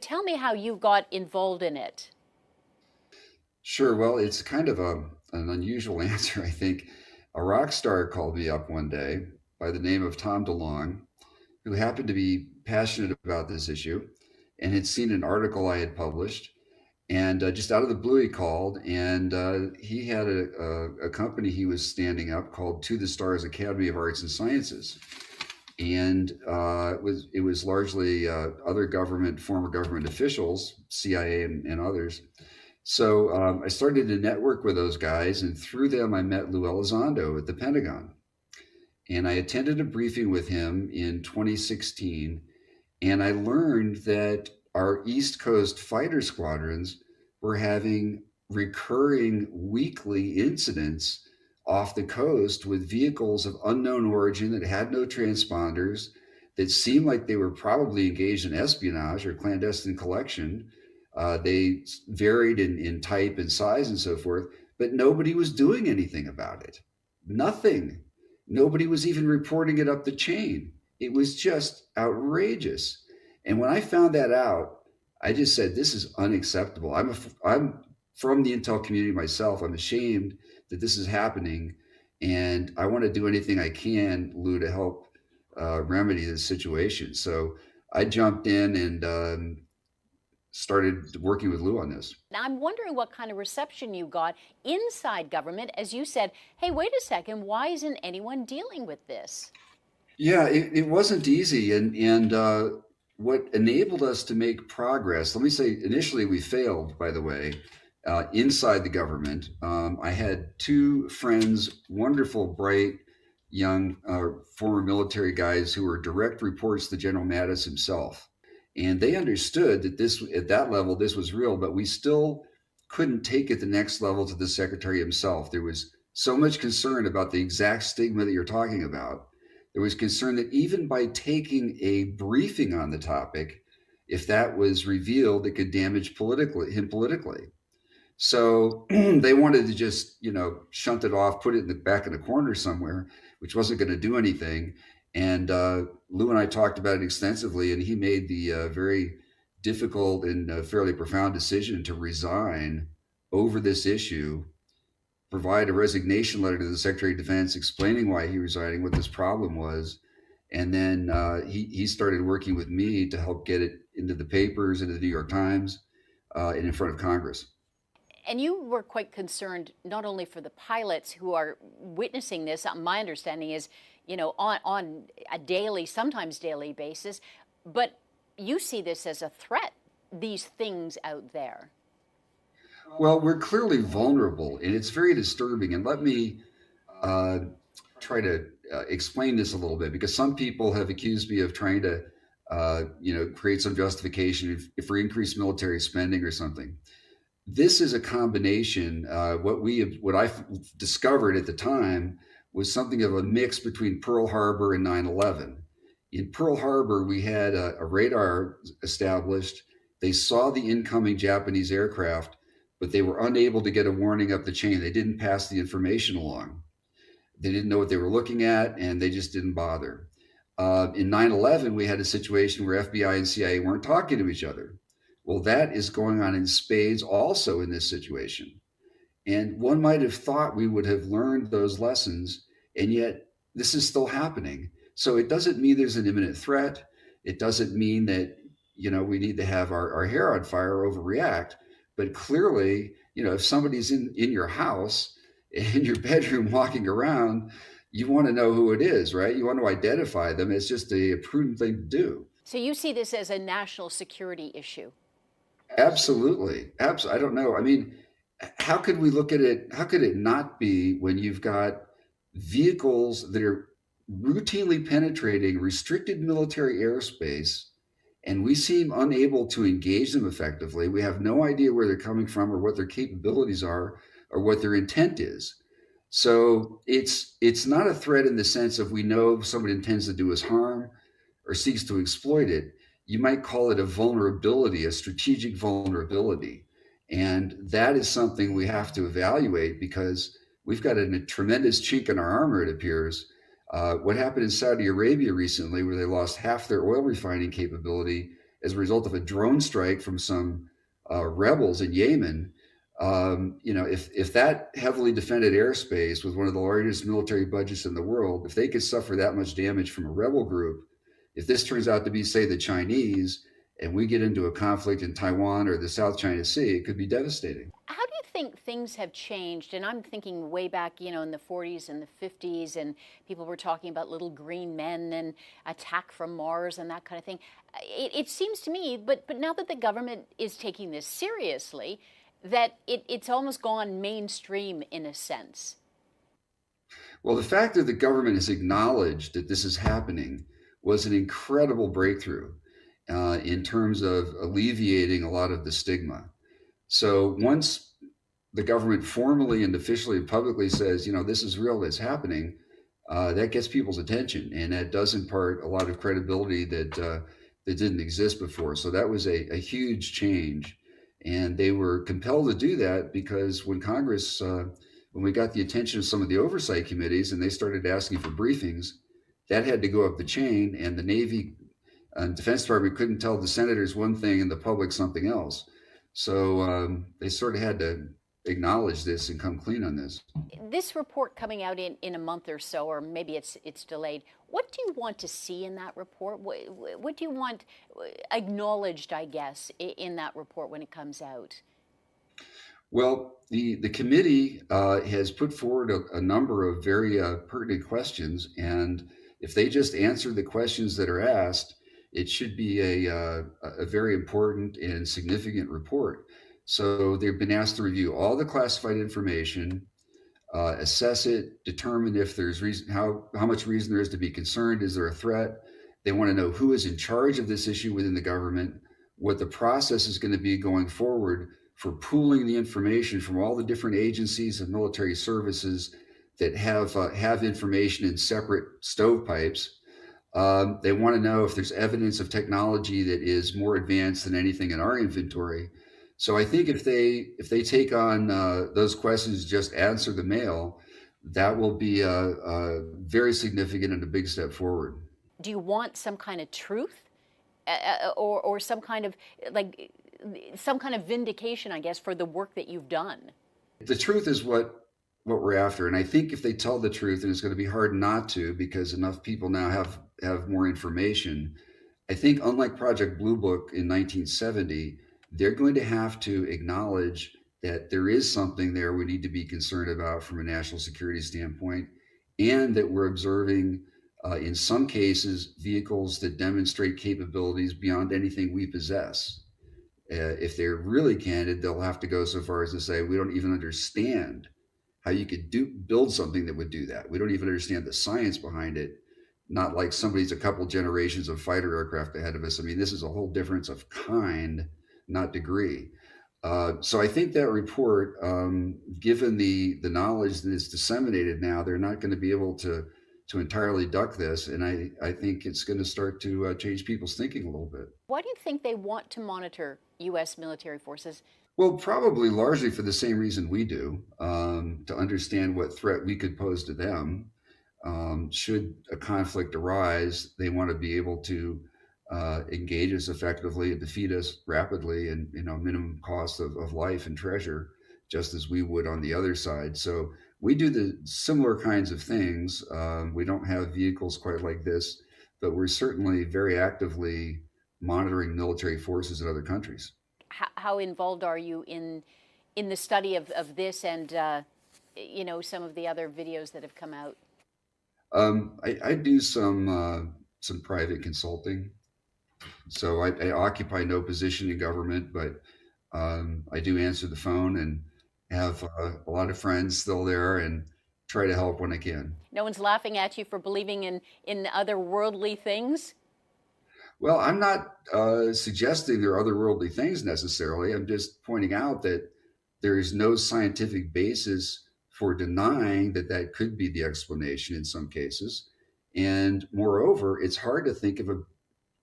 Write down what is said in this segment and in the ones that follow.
Tell me how you got involved in it. Sure. Well, it's kind of an unusual answer, I think. A rock star called me up one day by the name of Tom DeLong, who happened to be passionate about this issue and had seen an article I had published. And just out of the blue, he called, and he had a company he was standing up called To the Stars Academy of Arts and Sciences. And it was largely other government, former government officials, CIA and others. So I started to network with those guys, and through them, I met Lou Elizondo at the Pentagon. And I attended a briefing with him in 2016, and I learned that our East Coast fighter squadrons were having recurring weekly incidents off the coast with vehicles of unknown origin that had no transponders, that seemed like they were probably engaged in espionage or clandestine collection. They varied in type and size and so forth, but nobody was doing anything about it. Nothing. Nobody was even reporting it up the chain. It was just outrageous. And when I found that out, I just said, "This is unacceptable." I'm from the intel community myself. I'm ashamed that this is happening, and I want to do anything I can, Lou, to help remedy this situation. So I jumped in and started working with Lou on this. Now, I'm wondering what kind of reception you got inside government as you said, hey, wait a second, why isn't anyone dealing with this? Yeah, it wasn't easy, and what enabled us to make progress. Let me say, initially we failed, by the way, inside the government. I had two friends, wonderful, bright, young former military guys who were direct reports to General Mattis himself, and they understood that this at that level this was real, but we still couldn't take it the next level to the secretary himself. There was so much concern about the exact stigma that you're talking about. There was concern that even by taking a briefing on the topic, if that was revealed, it could damage him politically. So they wanted to just, shunt it off, put it in the back in the corner somewhere, which wasn't going to do anything. And Lou and I talked about it extensively, and he made the very difficult and fairly profound decision to resign over this issue, provide a resignation letter to the Secretary of Defense explaining why he was resigning, what this problem was, and then he started working with me to help get it into the papers, into the New York Times, and in front of Congress. And you were quite concerned not only for the pilots who are witnessing this, my understanding is, on a daily, sometimes daily basis, but you see this as a threat, these things out there. Well, we're clearly vulnerable, and it's very disturbing. And let me uh, try to explain this a little bit, because some people have accused me of trying to, create some justification for increased military spending or something. This is a combination. What I discovered at the time was something of a mix between Pearl Harbor and 9/11. In Pearl Harbor, we had a radar established. They saw the incoming Japanese aircraft, but they were unable to get a warning up the chain. They didn't pass the information along. They didn't know what they were looking at, and they just didn't bother. In 9/11, we had a situation where FBI and CIA weren't talking to each other. Well, that is going on in spades also in this situation. And one might have thought we would have learned those lessons, and yet this is still happening. So it doesn't mean there's an imminent threat. It doesn't mean that, we need to have our hair on fire, overreact. But clearly, if somebody's in your house, in your bedroom, walking around, you want to know who it is, right? You want to identify them. It's just a prudent thing to do. So you see this as a national security issue. Absolutely. Absolutely. I don't know. I mean, how could we look at it? How could it not be when you've got vehicles that are routinely penetrating restricted military airspace, and we seem unable to engage them effectively? We have no idea where they're coming from or what their capabilities are or what their intent is. So it's not a threat in the sense of we know somebody intends to do us harm or seeks to exploit it. You might call it a vulnerability, a strategic vulnerability. And that is something we have to evaluate, because we've got a tremendous chink in our armor, it appears. What happened in Saudi Arabia recently, where they lost half their oil refining capability as a result of a drone strike from some rebels in Yemen. If that heavily defended airspace with one of the largest military budgets in the world, if they could suffer that much damage from a rebel group, if this turns out to be, say, the Chinese, and we get into a conflict in Taiwan or the South China Sea, it could be devastating. How do you think things have changed? And I'm thinking way back, in the 40s and the 50s, and people were talking about little green men and attack from Mars and that kind of thing. It seems to me, but now that the government is taking this seriously, that it's almost gone mainstream in a sense. Well, the fact that the government has acknowledged that this is happening was an incredible breakthrough in terms of alleviating a lot of the stigma. So once the government formally and officially and publicly says, this is real, that's happening, that gets people's attention, and that does impart a lot of credibility that didn't exist before. So that was a huge change, and they were compelled to do that because when Congress, when we got the attention of some of the oversight committees and they started asking for briefings, that had to go up the chain, and the Navy and Defense Department couldn't tell the senators one thing and the public something else. So they sort of had to acknowledge this and come clean on this. This report coming out in a month or so, or maybe it's delayed. What do you want to see in that report? What do you want acknowledged, I guess, in that report when it comes out? Well, the committee has put forward a number of very pertinent questions, and if they just answer the questions that are asked, it should be a very important and significant report. So they've been asked to review all the classified information, assess it, determine if there's reason, how much reason there is to be concerned. Is there a threat? They want to know who is in charge of this issue within the government, what the process is going to be going forward for pooling the information from all the different agencies and military services that have information in separate stovepipes. They want to know if there's evidence of technology that is more advanced than anything in our inventory. So I think if they take on those questions, just answer the mail, that will be very significant and a big step forward. Do you want some kind of truth, or some kind of some kind of vindication, I guess, for the work that you've done? The truth is what we're after, and I think if they tell the truth, and it's going to be hard not to, because enough people now have more information. I think unlike Project Blue Book in 1970, they're going to have to acknowledge that there is something there we need to be concerned about from a national security standpoint, and that we're observing, in some cases, vehicles that demonstrate capabilities beyond anything we possess. If they're really candid, they'll have to go so far as to say, we don't even understand how you could build something that would do that. We don't even understand the science behind it. Not like somebody's a couple generations of fighter aircraft ahead of us. I mean, this is a whole difference of kind, not degree. So I think that report, given the knowledge that is disseminated now, they're not going to be able to entirely duck this. And I think it's going to start to change people's thinking a little bit. Why do you think they want to monitor U.S. military forces? Well, probably largely for the same reason we do, to understand what threat we could pose to them. Should a conflict arise, they want to be able to engage us effectively and defeat us rapidly and minimum cost of life and treasure, just as we would on the other side. So we do the similar kinds of things. We don't have vehicles quite like this, but we're certainly very actively monitoring military forces in other countries. How involved are you in the study of this and some of the other videos that have come out? I do some private consulting. So I occupy no position in government, but I do answer the phone and have a lot of friends still there and try to help when I can. No one's laughing at you for believing in other worldly things? Well, I'm not suggesting there are otherworldly things necessarily. I'm just pointing out that there is no scientific basis for denying that that could be the explanation in some cases. And moreover, it's hard to think of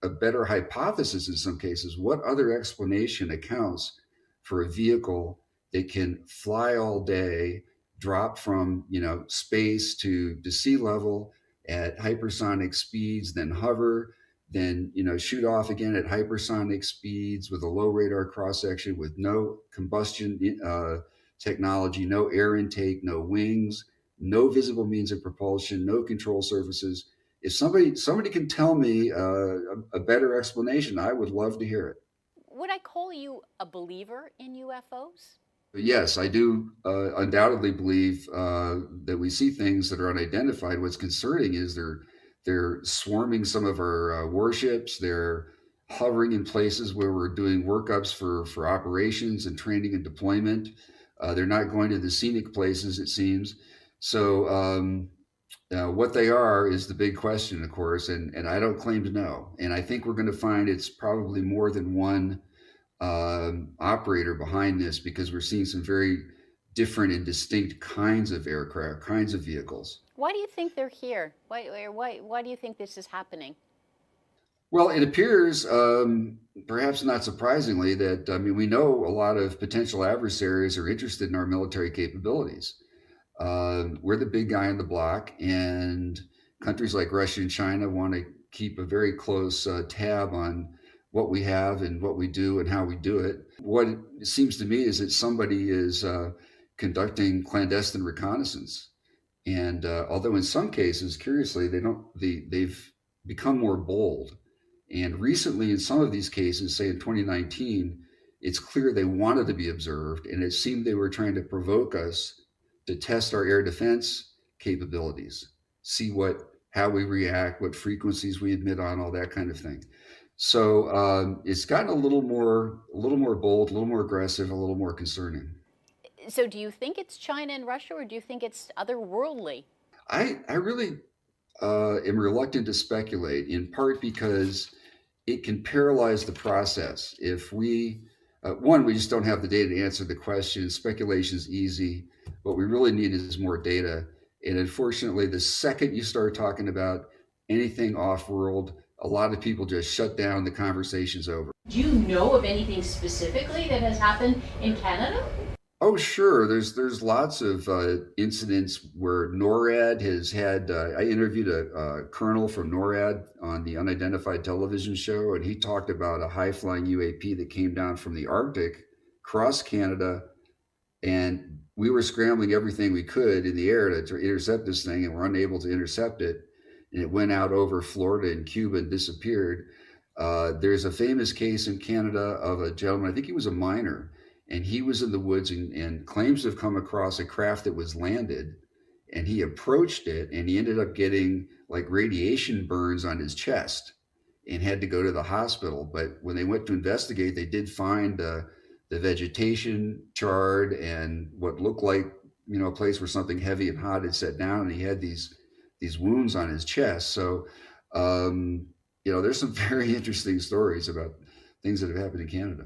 a better hypothesis in some cases. What other explanation accounts for a vehicle that can fly all day, drop from space to sea level at hypersonic speeds, then hover, then shoot off again at hypersonic speeds with a low radar cross section, with no combustion technology, no air intake, no wings, no visible means of propulsion, no control surfaces. If somebody can tell me a better explanation, I would love to hear it. Would I call you a believer in UFOs? But yes, I do undoubtedly believe that we see things that are unidentified. What's concerning is they're swarming some of our warships. They're hovering in places where we're doing workups for operations and training and deployment. They're not going to the scenic places, it seems. So what they are is the big question, of course, and I don't claim to know. And I think we're going to find it's probably more than one operator behind this, because we're seeing some very different and distinct kinds of aircraft, kinds of vehicles. Why do you think they're here? Why do you think this is happening? Well, it appears, perhaps not surprisingly, that we know a lot of potential adversaries are interested in our military capabilities. We're the big guy on the block, and countries like Russia and China want to keep a very close tab on what we have and what we do and how we do it. What it seems to me is that somebody is conducting clandestine reconnaissance, and although in some cases, curiously, they've become more bold. And recently, in some of these cases, say in 2019, it's clear they wanted to be observed, and it seemed they were trying to provoke us to test our air defense capabilities, see how we react, what frequencies we emit on, all that kind of thing. So it's gotten a little more bold, a little more aggressive, a little more concerning. So do you think it's China and Russia, or do you think it's otherworldly? I really am reluctant to speculate, in part because it can paralyze the process. If we just don't have the data to answer the question. Speculation is easy. What we really need is more data. And unfortunately, the second you start talking about anything off world, a lot of people just shut down. The conversation's over. Do you know of anything specifically that has happened in Canada? Oh, sure. There's lots of incidents where NORAD has had. I interviewed a colonel from NORAD on the Unidentified television show, and he talked about a high flying UAP that came down from the Arctic, crossed Canada, and we were scrambling everything we could in the air to intercept this thing, and we're unable to intercept it. And it went out over Florida and Cuba and disappeared. There's a famous case in Canada of a gentleman, I think he was a miner, and he was in the woods and claims to have come across a craft that was landed, and he approached it, and he ended up getting like radiation burns on his chest and had to go to the hospital. But when they went to investigate, they did find the vegetation charred and what looked like a place where something heavy and hot had set down, and he had these wounds on his chest. So there's some very interesting stories about things that have happened in Canada.